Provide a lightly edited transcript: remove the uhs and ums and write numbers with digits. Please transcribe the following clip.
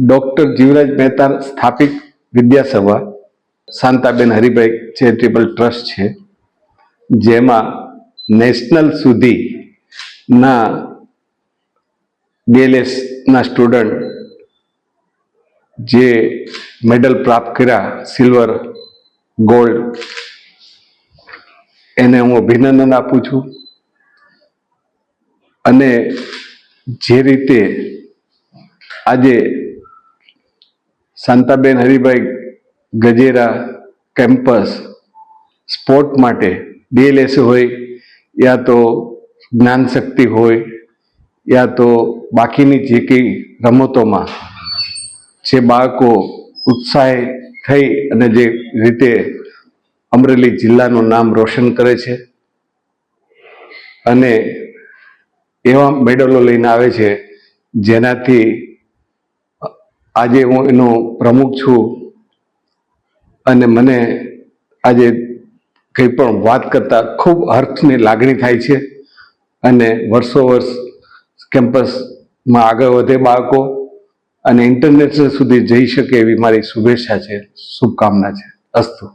Doctor Jivraj Mehta સ્થાપિત Vidyasabha Shantaben Haribhai charitable trust છે, જેમાં નેશનલ સુધીના BLSના સ્ટુડન્ટ જે મેડલ પ્રાપ્ત કર્યા, સિલ્વર, ગોલ્ડ, એને હું અભિનંદન આપું છું. અને જે રીતે આજે શાંતાબેન હરિભાઈ ગજેરા કેમ્પસ સ્પોર્ટ માટે BLS હોય યા તો જ્ઞાન શક્તિ હોય યા તો બાકીની જે કંઈ રમતોમાં જે બાળકો ઉત્સાહી થઈ અને જે રીતે અમરેલી જિલ્લાનું નામ રોશન કરે છે અને એવા મેડલો લઈને આવે છે, જેનાથી આજે હું એનો પ્રમુખ છું અને મને આજે કંઈ પણ વાત કરતા ખૂબ હર્ષની લાગણી થાય છે. અને વર્ષો વર્ષ કેમ્પસમાં આગળ વધે બાળકો અને ઇન્ટરનેશનલ સુધી જઈ શકે એવી મારી શુભેચ્છા છે, શુભકામના છે. અસ્તુ.